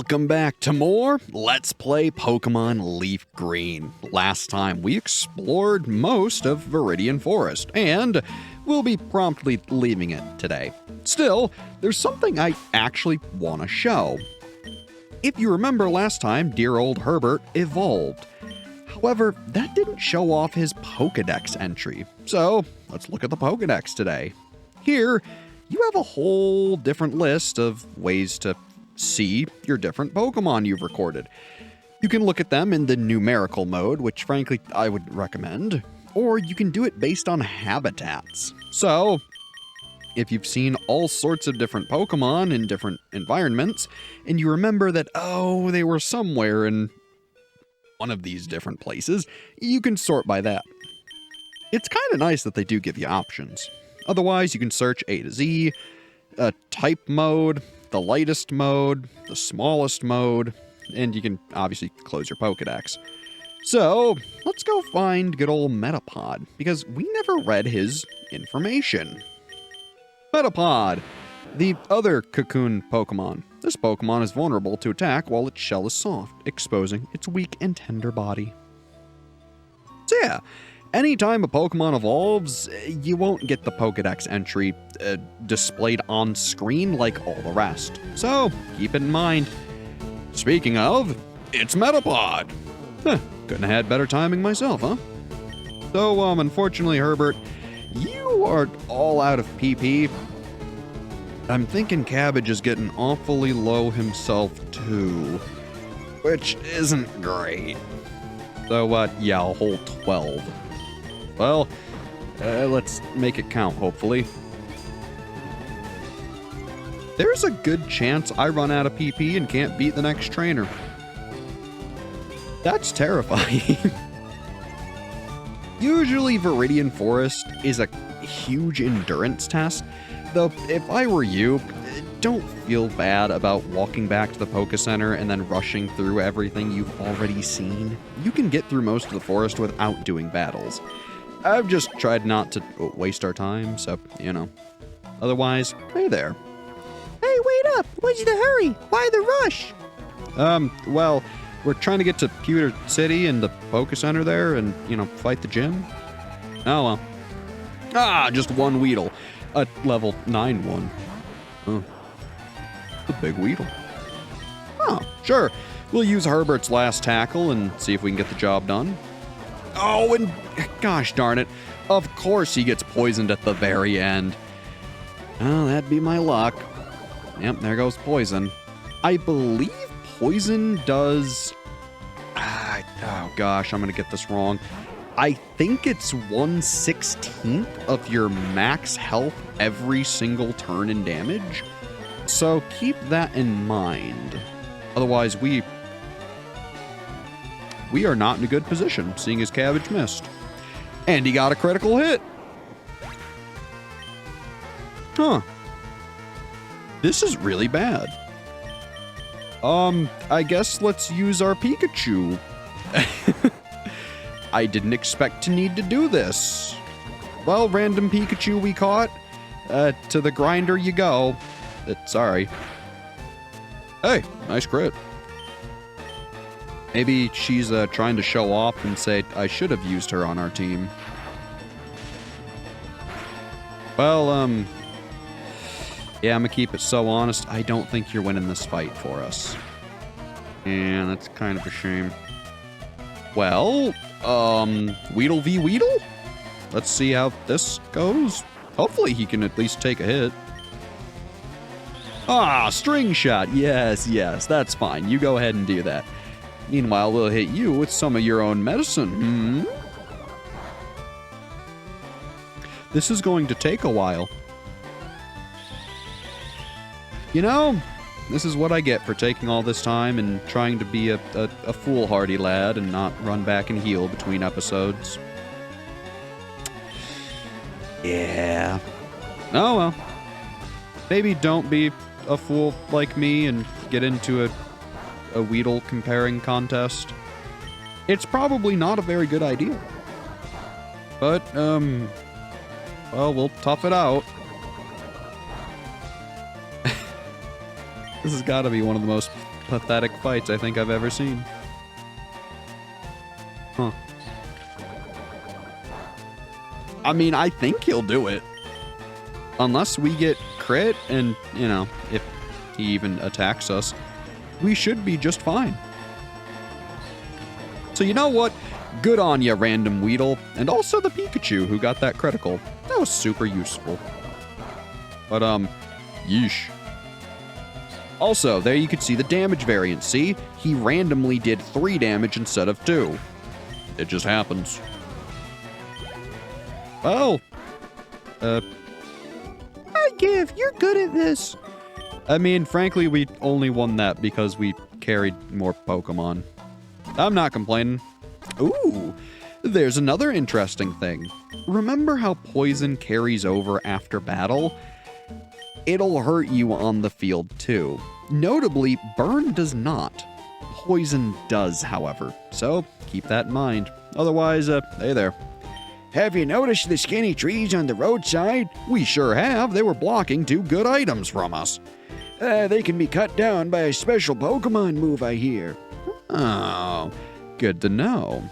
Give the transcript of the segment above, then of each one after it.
Welcome back to more Let's Play Pokemon LeafGreen. Last time we explored most of Viridian Forest, and we'll be promptly leaving it today. Still, there's something I actually want to show. If you remember last time, dear old Herbert evolved. However, that didn't show off his Pokedex entry, so let's look at the Pokedex today. Here, you have a whole different list of ways to see your different Pokemon you've recorded. You can look at them in the numerical mode, which frankly I would recommend, or you can do it based on habitats. So, if you've seen all sorts of different Pokemon in different environments, and you remember that, oh, they were somewhere in one of these different places, you can sort by that. It's kind of nice that they do give you options. Otherwise, you can search A to Z, a type mode, the lightest mode, the smallest mode, and you can obviously close your Pokedex. So, let's go find good old Metapod, because we never read his information. Metapod, the other cocoon Pokemon. This Pokemon is vulnerable to attack while its shell is soft, exposing its weak and tender body. So yeah, anytime a Pokemon evolves, you won't get the Pokedex entry displayed on screen like all the rest. So, keep it in mind. Speaking of, it's Metapod! Couldn't have had better timing myself, huh? So, unfortunately, Herbert, you are all out of PP. I'm thinking Cabbage is getting awfully low himself, too. Which isn't great. So, yeah, I'll hold 12. Well, let's make it count, hopefully. There's a good chance I run out of PP and can't beat the next trainer. That's terrifying. Usually Viridian Forest is a huge endurance test, though if I were you, don't feel bad about walking back to the Poké Center and then rushing through everything you've already seen. You can get through most of the forest without doing battles. I've just tried not to waste our time, so, you know. Otherwise, hey there. Hey, wait up! What's the hurry? Why the rush? Well, we're trying to get to Pewter City and the Poké Center there and, you know, fight the gym. Oh, well. Ah, just one Weedle. A level 9 one. Huh. The big Weedle. Oh, sure. We'll use Herbert's last tackle and see if we can get the job done. Oh, and gosh darn it. Of course he gets poisoned at the very end. Oh, that'd be my luck. Yep, there goes poison. I believe poison does... oh gosh, I'm gonna get this wrong. I think it's 1/16 of your max health every single turn in damage. So keep that in mind. Otherwise, we are not in a good position, seeing as Cabbage missed. And he got a critical hit. Huh. This is really bad. I guess let's use our Pikachu. I didn't expect to need to do this. Well, random Pikachu we caught. To the grinder you go. Sorry. Hey, nice crit. Maybe she's trying to show off and say, I should have used her on our team. Well, yeah, I'm gonna keep it so honest. I don't think you're winning this fight for us. And that's kind of a shame. Well, Weedle v. Weedle? Let's see how this goes. Hopefully he can at least take a hit. Ah, string shot. Yes, that's fine. You go ahead and do that. Meanwhile, we'll hit you with some of your own medicine. This is going to take a while. You know, this is what I get for taking all this time and trying to be a foolhardy lad and not run back and heal between episodes. Yeah. Oh well. Maybe don't be a fool like me and get into a Weedle comparing contest. It's probably not a very good idea. But, well, we'll tough it out. This has got to be one of the most pathetic fights I think I've ever seen. Huh. I mean, I think he'll do it. Unless we get crit and, you know, if he even attacks us, we should be just fine. So you know what? Good on ya, random Weedle. And also the Pikachu who got that critical. That was super useful. But, yeesh. Also, there you could see the damage variance. See? He randomly did 3 damage instead of 2. It just happens. Oh. I give. You're good at this. I mean, frankly, we only won that because we carried more Pokemon. I'm not complaining. Ooh, there's another interesting thing. Remember how poison carries over after battle? It'll hurt you on the field too. Notably, burn does not. Poison does, however. So keep that in mind. Otherwise, hey there. Have you noticed the skinny trees on the roadside? We sure have. They were blocking 2 good items from us. They can be cut down by a special Pokemon move, I hear. Oh, good to know.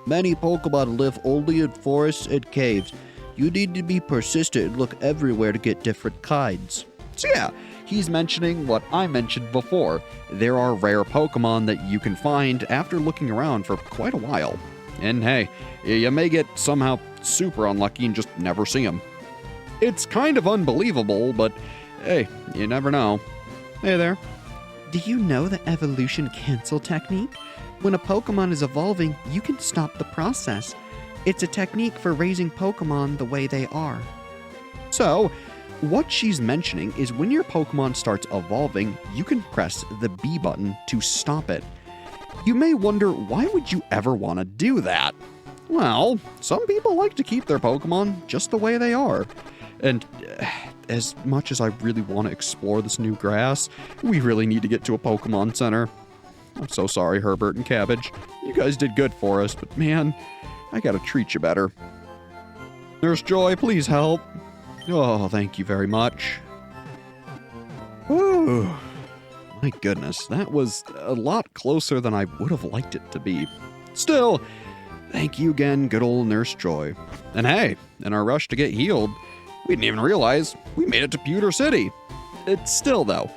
Many Pokemon live only in forests and caves. You need to be persistent and look everywhere to get different kinds. So yeah, he's mentioning what I mentioned before. There are rare Pokemon that you can find after looking around for quite a while. And hey, you may get somehow super unlucky and just never see them. It's kind of unbelievable, but hey, you never know. Hey there. Do you know the evolution cancel technique? When a Pokemon is evolving, you can stop the process. It's a technique for raising Pokemon the way they are. So, what she's mentioning is when your Pokemon starts evolving, you can press the B button to stop it. You may wonder, why would you ever want to do that? Well, some people like to keep their Pokemon just the way they are. And as much as I really want to explore this new grass, we really need to get to a Pokemon Center. I'm so sorry, Herbert and Cabbage. You guys did good for us, but man, I gotta treat you better. Nurse Joy, please help. Oh, thank you very much. Whew. My goodness, that was a lot closer than I would have liked it to be. Still, thank you again, good old Nurse Joy. And hey, in our rush to get healed, we didn't even realize we made it to Pewter City. It's still, though.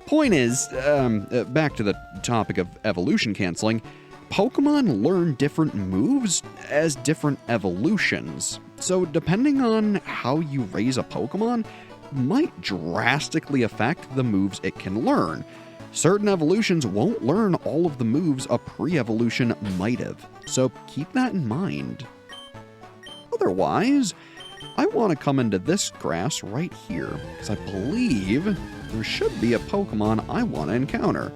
Point is, back to the topic of evolution canceling, Pokemon learn different moves as different evolutions. So depending on how you raise a Pokemon, might drastically affect the moves it can learn. Certain evolutions won't learn all of the moves a pre-evolution might have, so keep that in mind. Otherwise, I want to come into this grass right here, because I believe there should be a Pokemon I want to encounter.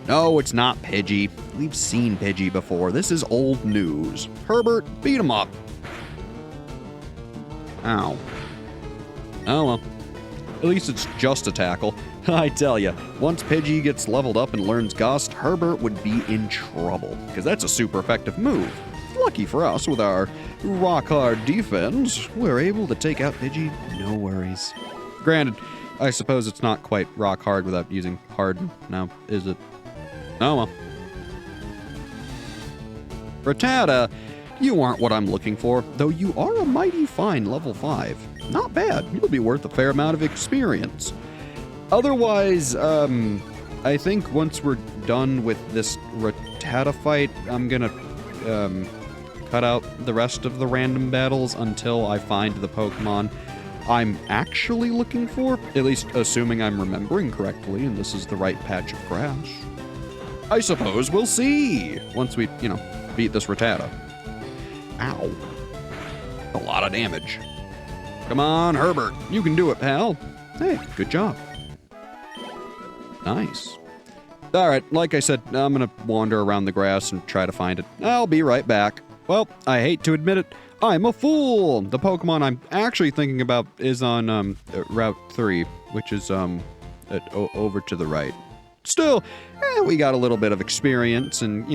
No, it's not Pidgey. We've seen Pidgey before. This is old news. Herbert, beat him up. Ow. Oh well. At least it's just a tackle. I tell ya, once Pidgey gets leveled up and learns Gust, Herbert would be in trouble, because that's a super effective move. Lucky for us, with our rock-hard defense, we're able to take out Pidgey, no worries. Granted, I suppose it's not quite rock-hard without using harden, now, is it? Oh well. Rattata, you aren't what I'm looking for, though you are a mighty fine level 5. Not bad, you'll be worth a fair amount of experience. Otherwise, I think once we're done with this Rattata fight, I'm gonna, cut out the rest of the random battles until I find the Pokemon I'm actually looking for, at least assuming I'm remembering correctly and this is the right patch of grass. I suppose we'll see once we, beat this Rattata. Ow. A lot of damage. Come on, Herbert. You can do it, pal. Hey, good job. Nice. Alright, like I said, I'm gonna wander around the grass and try to find it. I'll be right back. Well, I hate to admit it, I'm a fool! The Pokemon I'm actually thinking about is on, Route 3, which is, over to the right. Still, we got a little bit of experience and,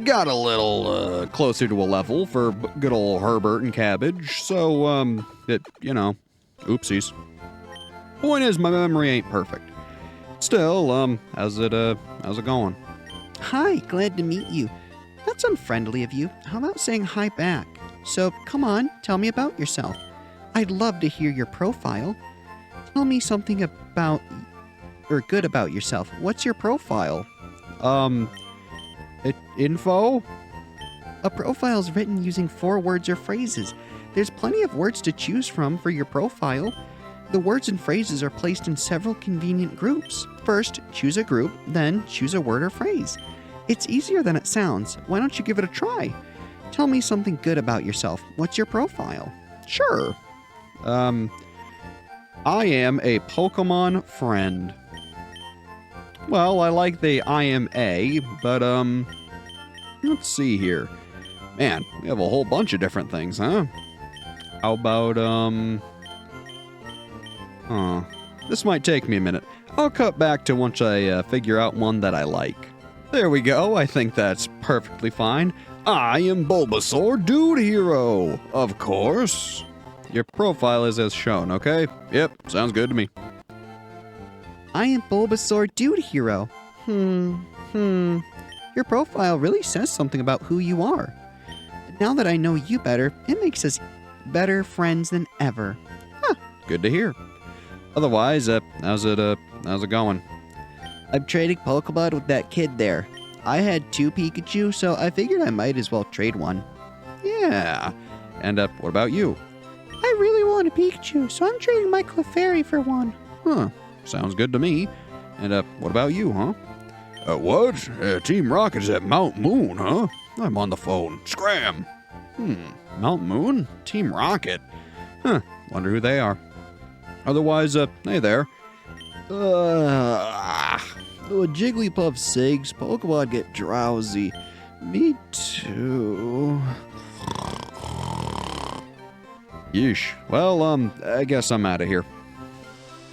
got a little, closer to a level for good old Herbert and Cabbage, so, oopsies. Point is, my memory ain't perfect. Still, how's it going? Hi, glad to meet you. That's unfriendly of you. How about saying hi back? So, come on, tell me about yourself. I'd love to hear your profile. Tell me something good about yourself. What's your profile? Info? A profile is written using 4 words or phrases. There's plenty of words to choose from for your profile. The words and phrases are placed in several convenient groups. First, choose a group, then choose a word or phrase. It's easier than it sounds. Why don't you give it a try? Tell me something good about yourself. What's your profile? Sure. I am a Pokemon friend. Well, I like the I am a, but, let's see here. Man, we have a whole bunch of different things, huh? How about, this might take me a minute. I'll cut back to once I figure out one that I like. There we go. I think that's perfectly fine. I am Bulbasaur Dude Hero, of course. Your profile is as shown, okay? Yep, sounds good to me. I am Bulbasaur Dude Hero. Your profile really says something about who you are. Now that I know you better, it makes us better friends than ever. Huh, good to hear. Otherwise, how's it going? I'm trading Pokemon with that kid there. I had 2 Pikachu, so I figured I might as well trade one. Yeah. And, what about you? I really want a Pikachu, so I'm trading my Clefairy for one. Huh, sounds good to me. And, what about you, huh? What? Team Rocket's at Mount Moon, huh? I'm on the phone. Scram! Mount Moon? Team Rocket? Huh, wonder who they are. Otherwise, hey there. When Jigglypuff sings, Pokemon get drowsy. Me too. Yeesh. Well, I guess I'm out of here.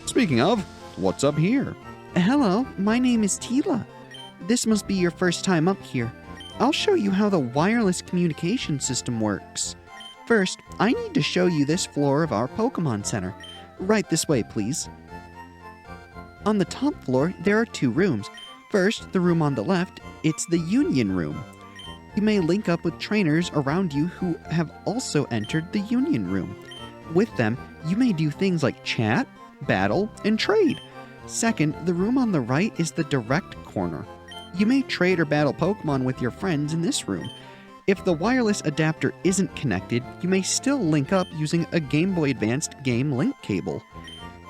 Speaking of, what's up here? Hello, my name is Tila. This must be your first time up here. I'll show you how the wireless communication system works. First, I need to show you this floor of our Pokemon Center. Right this way, please. On the top floor, there are 2 rooms. First, the room on the left, it's the Union Room. You may link up with trainers around you who have also entered the Union Room. With them, you may do things like chat, battle, and trade. Second, the room on the right is the Direct Corner. You may trade or battle Pokemon with your friends in this room. If the wireless adapter isn't connected, you may still link up using a Game Boy Advanced Game Link cable.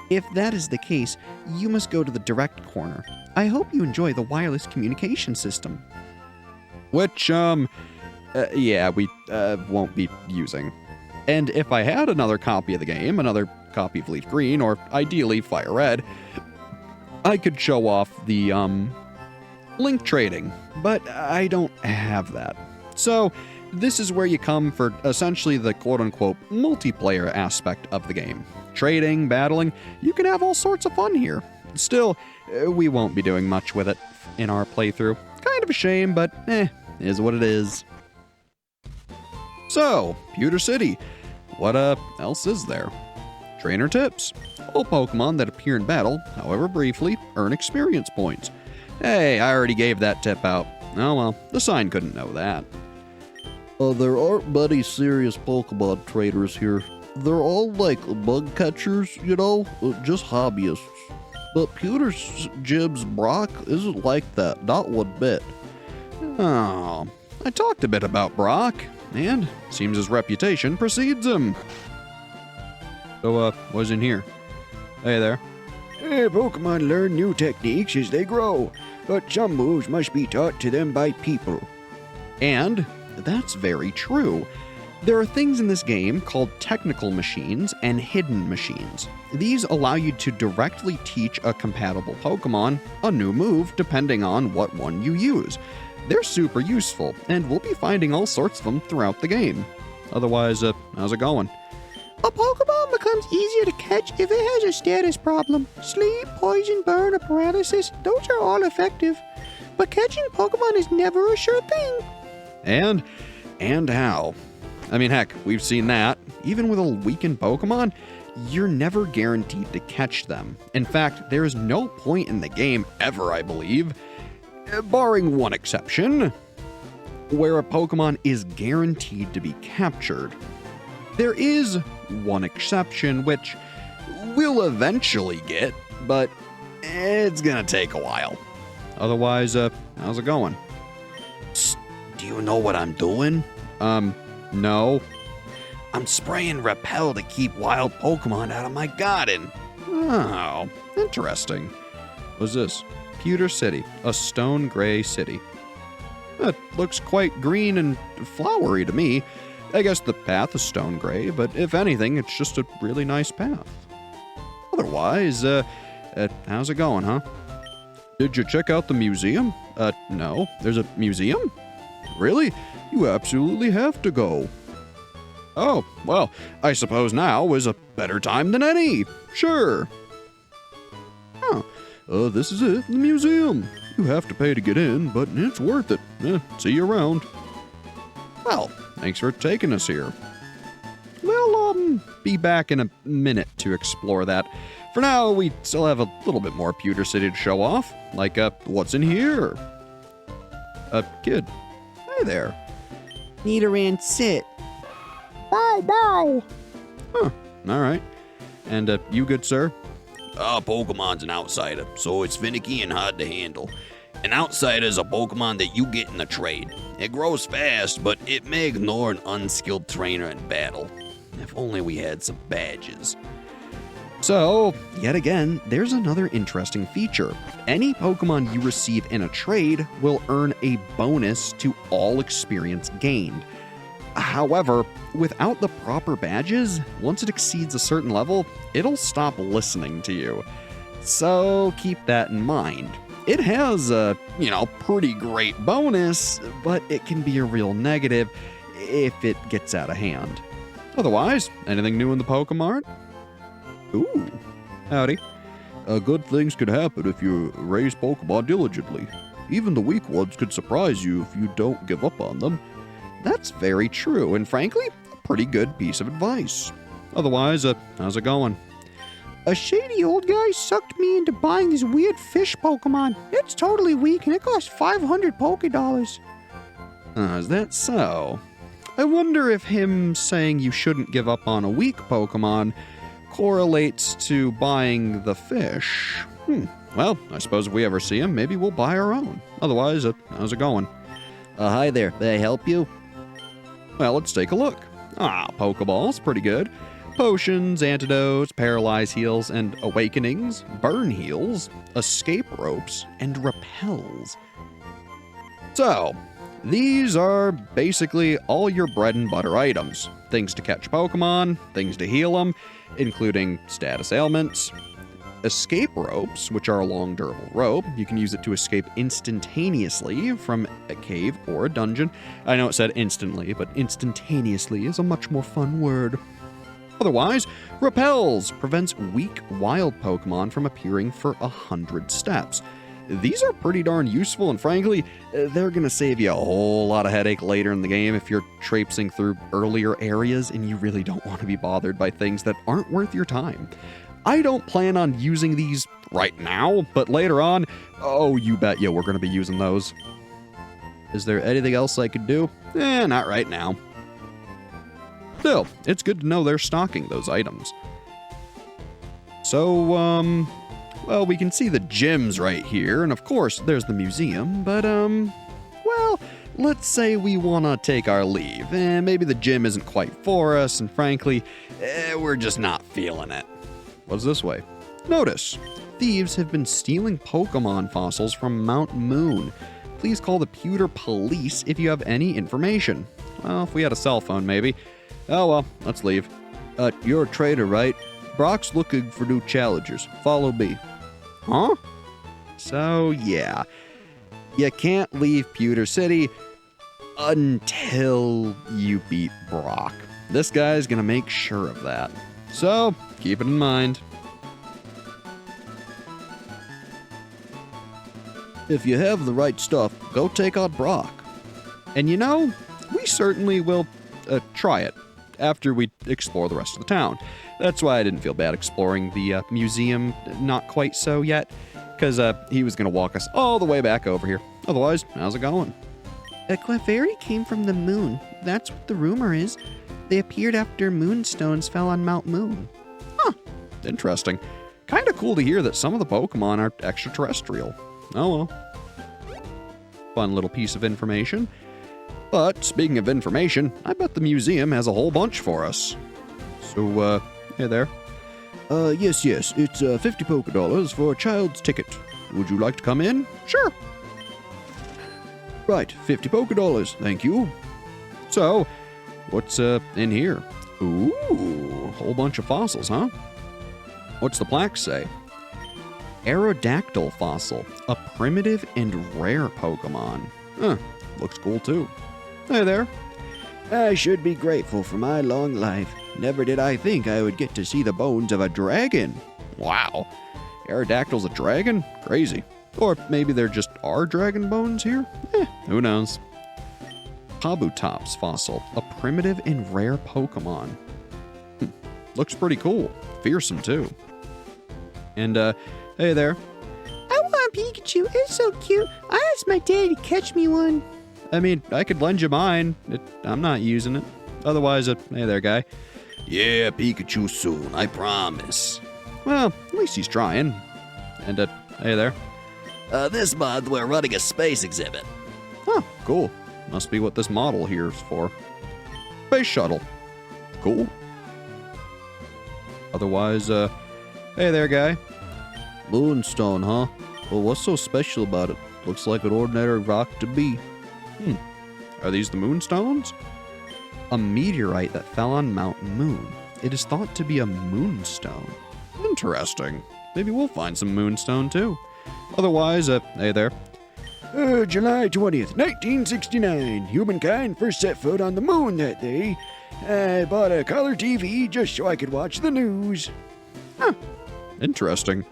If that is the case, you must go to the Direct Corner. I hope you enjoy the wireless communication system. Which, yeah, we, won't be using. And if I had another copy of the game, another copy of LeafGreen, or ideally Fire Red, I could show off the, link trading, but I don't have that. So, this is where you come for essentially the quote-unquote multiplayer aspect of the game. Trading, battling, you can have all sorts of fun here. Still, we won't be doing much with it in our playthrough. Kind of a shame, but is what it is. So, Pewter City. What else is there? Trainer tips. All Pokemon that appear in battle, however briefly, earn experience points. Hey, I already gave that tip out. Oh well, the sign couldn't know that. There aren't many serious Pokemon traders here. They're all like bug catchers, you know, just hobbyists. But Pewter's Jim's Brock isn't like that, not one bit. Oh, I talked a bit about Brock, and seems his reputation precedes him. So, what's in here? Hey there. Pokemon learn new techniques as they grow, but some moves must be taught to them by people. And that's very true. There are things in this game called technical machines and hidden machines. These allow you to directly teach a compatible Pokemon a new move depending on what one you use. They're super useful, and we'll be finding all sorts of them throughout the game. Otherwise, how's it going? A Pokemon becomes easier to catch if it has a status problem. Sleep, poison, burn, or paralysis, those are all effective. But catching Pokemon is never a sure thing. And how? I mean, heck, we've seen that. Even with a weakened Pokemon, you're never guaranteed to catch them. In fact, there is no point in the game ever, I believe, barring one exception, where a Pokemon is guaranteed to be captured. There is one exception, which we'll eventually get, but it's gonna take a while. Otherwise, how's it going? Psst, do you know what I'm doing? No. I'm spraying Repel to keep wild Pokemon out of my garden. Oh, interesting. What's this? Pewter City, a stone gray city. It looks quite green and flowery to me. I guess the path is stone gray, but if anything, it's just a really nice path. Otherwise, how's it going, huh? Did you check out the museum? No. There's a museum? Really? You absolutely have to go. Oh, well, I suppose now is a better time than any. Sure. Huh. This is it, the museum. You have to pay to get in, but it's worth it. See you around. Well, thanks for taking us here. We'll, be back in a minute to explore that. For now, we still have a little bit more Pewter City to show off. Like, what's in here? Kid. Hey there. Nidoran, sit. Bow, bow. Huh, alright. And, you good sir? Pokemon's an outsider, so it's finicky and hard to handle. An outsider is a Pokemon that you get in the trade. It grows fast, but it may ignore an unskilled trainer in battle. If only we had some badges. So, yet again, there's another interesting feature. Any Pokemon you receive in a trade will earn a bonus to all experience gained. However, without the proper badges, once it exceeds a certain level, it'll stop listening to you. So keep that in mind. It has a, pretty great bonus, but it can be a real negative if it gets out of hand. Otherwise, anything new in the Pokemon? Ooh, howdy. Good things could happen if you raise Pokemon diligently. Even the weak ones could surprise you if you don't give up on them. That's very true, and frankly, a pretty good piece of advice. Otherwise, how's it going? A shady old guy sucked me into buying this weird fish Pokemon. It's totally weak and it costs 500 Pokédollars. Is that so? I wonder if him saying you shouldn't give up on a weak Pokemon correlates to buying the fish. Well, I suppose if we ever see him, maybe we'll buy our own. Otherwise, how's it going? Hi there. May I help you? Well, let's take a look. Pokeballs, pretty good. Potions, antidotes, paralyze heals, and awakenings, burn heals, escape ropes, and repels. So, these are basically all your bread and butter items. Things to catch Pokemon, things to heal them, including status ailments. Escape ropes, which are a long durable rope. You can use it to escape instantaneously from a cave or a dungeon. I know it said instantly, but instantaneously is a much more fun word. Otherwise, repels prevents weak wild Pokemon from appearing for 100 steps. These are pretty darn useful, and frankly, they're going to save you a whole lot of headache later in the game if you're traipsing through earlier areas and you really don't want to be bothered by things that aren't worth your time. I don't plan on using these right now, but later on, oh, you bet you we're going to be using those. Is there anything else I could do? Not right now. Still, it's good to know they're stocking those items. So, well, we can see the gyms right here, and of course, there's the museum, but, well, let's say we want to take our leave, and maybe the gym isn't quite for us, and frankly, we're just not feeling it. What's this way? Notice, thieves have been stealing Pokemon fossils from Mount Moon. Please call the Pewter Police if you have any information. Well, if we had a cell phone, maybe. Oh well, let's leave. You're a trader, right? Brock's looking for new challengers. Follow me. Huh? So, yeah. You can't leave Pewter City until you beat Brock. This guy's gonna make sure of that. So, keep it in mind. If you have the right stuff, go take on Brock. And we certainly will try it after we explore the rest of the town. That's why I didn't feel bad exploring the museum, not quite so yet, because he was going to walk us all the way back over here. Otherwise, how's it going? A Clefairy came from the moon. That's what the rumor is. They appeared after moonstones fell on Mount Moon. Interesting. Kind of cool to hear that some of the Pokemon are extraterrestrial. Oh well. Fun little piece of information. But speaking of information, I bet the museum has a whole bunch for us. So, hey there. Yes, it's 50 Poké for a child's ticket. Would you like to come in? Sure. Right, 50 Poké, thank you. So, what's in here? Ooh, whole bunch of fossils, huh? What's the plaque say? Aerodactyl fossil, a primitive and rare Pokemon. Huh, looks cool too. Hey there. I should be grateful for my long life. Never did I think I would get to see the bones of a dragon. Wow. Aerodactyl's a dragon? Crazy. Or maybe there just are dragon bones here? Who knows? Kabutops fossil, a primitive and rare Pokemon. Looks pretty cool. Fearsome too. And, hey there. I want a Pikachu. It's so cute. I asked my daddy to catch me one. I mean, I could lend you mine. I'm not using it. Otherwise, hey there, guy. Yeah, Pikachu soon, I promise. Well, at least he's trying. And, hey there. This month we're running a space exhibit. Huh, cool. Must be what this model here's for. Space shuttle. Cool. Otherwise, hey there, guy. Moonstone, huh? Well, what's so special about it? Looks like an ordinary rock to me. Are these the moonstones? A meteorite that fell on Mount Moon. It is thought to be a moonstone. Interesting. Maybe we'll find some moonstone too. Otherwise, hey there. July 20th, 1969. Humankind first set foot on the moon that day. I bought a color TV just so I could watch the news. Interesting.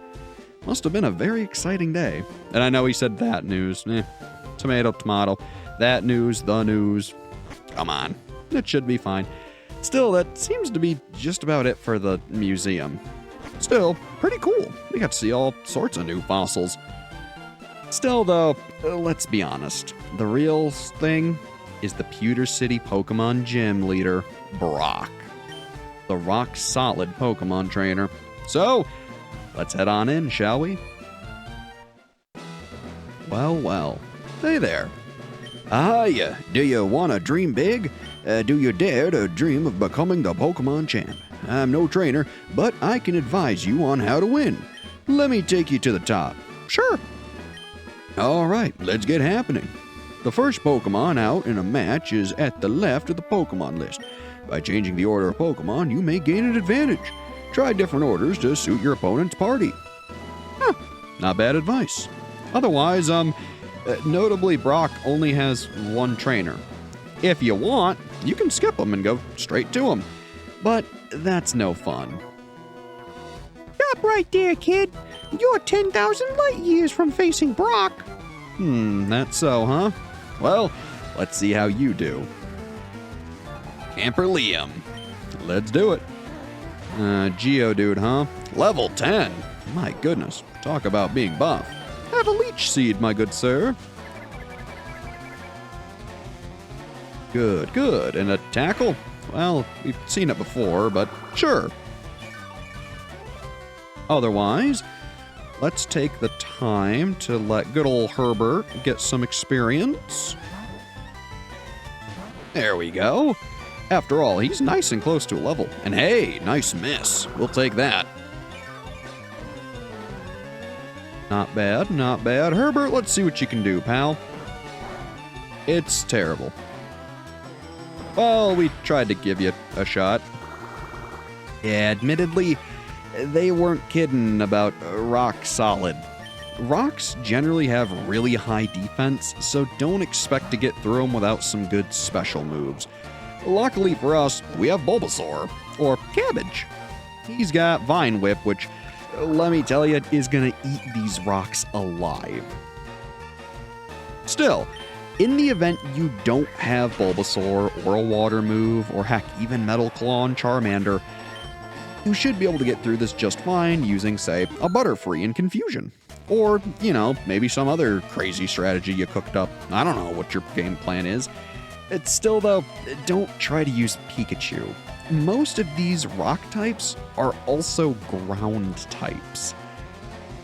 Must have been a very exciting day. And I know he said that news. Tomato, tomato. That news, the news. Come on. It should be fine. Still, that seems to be just about it for the museum. Still, pretty cool. We got to see all sorts of new fossils. Still, though, let's be honest. The real thing is the Pewter City Pokemon Gym leader, Brock. The rock-solid Pokemon trainer. So, let's head on in, shall we? Well. Hey there. Hiya, do you want to dream big? Do you dare to dream of becoming the Pokemon champ? I'm no trainer, but I can advise you on how to win. Let me take you to the top. Sure. All right, let's get happening. The first Pokemon out in a match is at the left of the Pokemon list. By changing the order of Pokemon, you may gain an advantage. Try different orders to suit your opponent's party. Not bad advice. Otherwise, notably, Brock only has one trainer. If you want, you can skip him and go straight to him. But that's no fun. Stop right there, kid. You're 10,000 light years from facing Brock. That's so, huh? Well, let's see how you do. Camper Liam. Let's do it. Geodude, huh? Level 10. My goodness, talk about being buff. Have a leech seed, my good sir. Good. And a tackle? Well, we've seen it before, but sure. Otherwise, let's take the time to let good old Herbert get some experience. There we go. After all, he's nice and close to a level. And hey, nice miss. We'll take that. Not bad. Herbert, let's see what you can do, pal. It's terrible. Well, we tried to give you a shot. Yeah, admittedly, they weren't kidding about rock solid. Rocks generally have really high defense, so don't expect to get through them without some good special moves. Luckily for us, we have Bulbasaur, or Cabbage. He's got Vine Whip, which, let me tell you, is gonna eat these rocks alive. Still, in the event you don't have Bulbasaur or a water move, or heck, even Metal Claw on Charmander, You should be able to get through this just fine using, say, a Butterfree and Confusion. Or, maybe some other crazy strategy you cooked up. I don't know what your game plan is. It's still, though, don't try to use Pikachu. Most of these rock types are also ground types.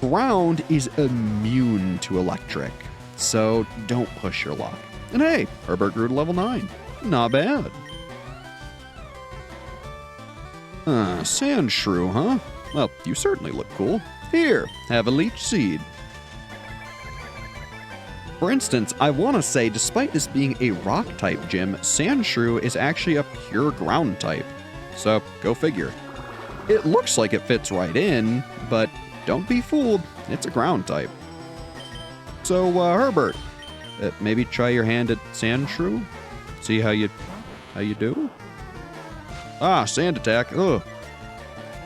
Ground is immune to electric, so don't push your luck. And hey, Herbert grew to level 9. Not bad. Sandshrew, huh? Well, you certainly look cool. Here, have a leech seed. For instance, I want to say, despite this being a rock-type gym, Sandshrew is actually a pure ground type. So, go figure. It looks like it fits right in, but don't be fooled, it's a ground type. So, Herbert, maybe try your hand at Sandshrew? See how you do? Ah, sand attack, ugh.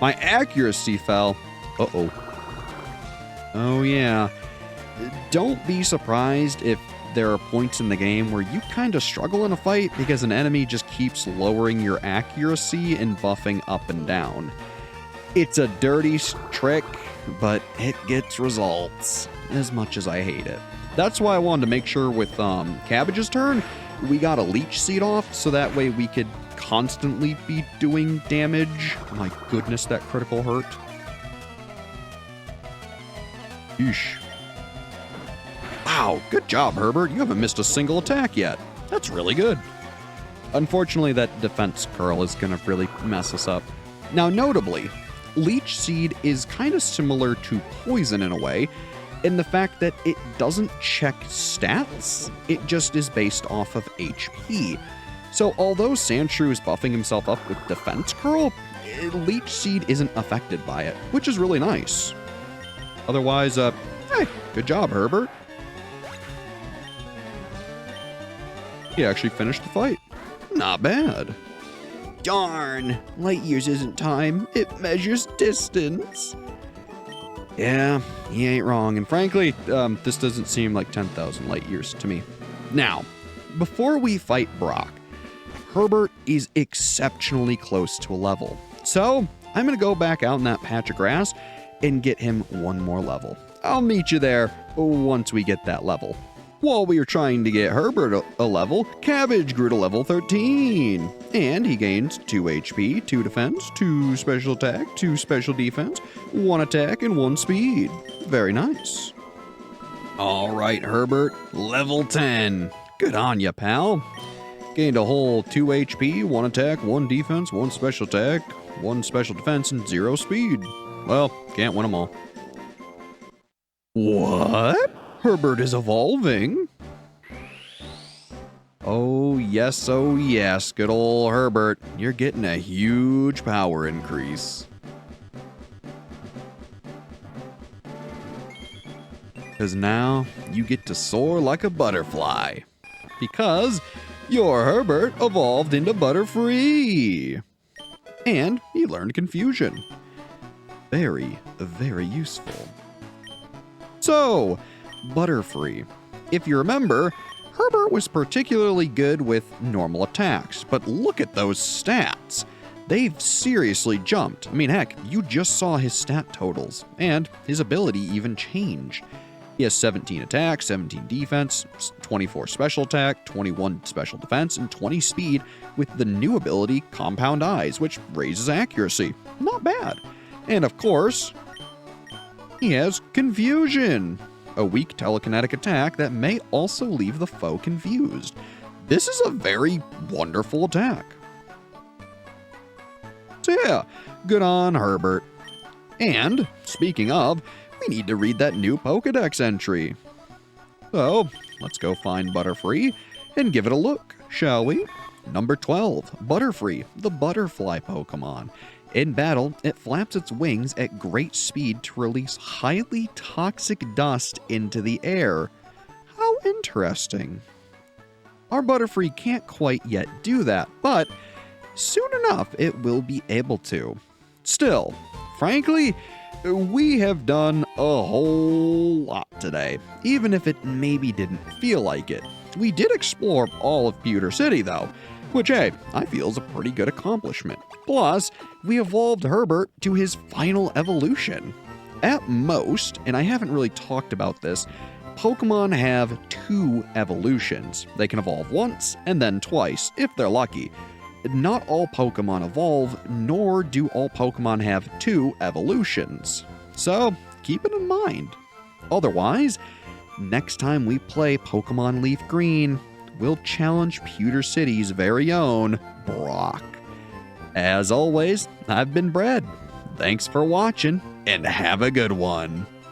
My accuracy fell. Uh-oh. Oh yeah. Don't be surprised if there are points in the game where you kind of struggle in a fight because an enemy just keeps lowering your accuracy and buffing up and down. It's a dirty trick, but it gets results, as much as I hate it. That's why I wanted to make sure with Cabbage's turn, we got a leech seed off, so that way we could constantly be doing damage. My goodness, that critical hurt. Yeesh. Wow, good job, Herbert. You haven't missed a single attack yet. That's really good. Unfortunately, that defense curl is going to really mess us up. Now, notably, Leech Seed is kind of similar to Poison in a way, in the fact that it doesn't check stats. It just is based off of HP. So although Sandshrew is buffing himself up with defense curl, Leech Seed isn't affected by it, which is really nice. Otherwise, hey, good job, Herbert. He actually finished the fight. Not bad. Darn, light years isn't time, it measures distance. Yeah, he ain't wrong. And frankly, this doesn't seem like 10,000 light years to me. Now, before we fight Brock, Herbert is exceptionally close to a level. So I'm going to go back out in that patch of grass and get him one more level. I'll meet you there once we get that level. While we were trying to get Herbert a level, Cabbage grew to level 13. And he gains 2 HP, 2 defense, 2 special attack, 2 special defense, 1 attack, and 1 speed. Very nice. All right, Herbert, level 10. Good on ya, pal. Gained a whole 2 HP, 1 attack, 1 defense, 1 special attack, 1 special defense, and 0 speed. Well, can't win them all. What? Herbert is evolving. Oh yes, good ol' Herbert. You're getting a huge power increase. Because now you get to soar like a butterfly. Because your Herbert evolved into Butterfree. And he learned Confusion. Very, very useful. So, Butterfree. If you remember, Herbert was particularly good with normal attacks, but look at those stats. They've seriously jumped. I mean, heck, you just saw his stat totals, and his ability even changed. He has 17 attack, 17 defense, 24 special attack, 21 special defense, and 20 speed with the new ability Compound Eyes, which raises accuracy. Not bad. And of course, he has Confusion, a weak telekinetic attack that may also leave the foe confused. This is a very wonderful attack. So yeah, good on Herbert. And, speaking of, we need to read that new Pokedex entry. So, let's go find Butterfree and give it a look, shall we? Number 12, Butterfree, the butterfly Pokemon. In battle, it flaps its wings at great speed to release highly toxic dust into the air. How interesting. Our Butterfree can't quite yet do that, but soon enough it will be able to. Still, frankly, we have done a whole lot today, even if it maybe didn't feel like it. We did explore all of Pewter City, though, which, hey, I feel is a pretty good accomplishment. Plus, we evolved Herbert to his final evolution. At most, and I haven't really talked about this, Pokemon have 2 evolutions. They can evolve once and then twice, if they're lucky. Not all Pokemon evolve, nor do all Pokemon have 2 evolutions. So, keep it in mind. Otherwise, next time we play Pokemon Leaf Green, we'll challenge Pewter City's very own Brock. As always, I've been Brad. Thanks for watching, and have a good one.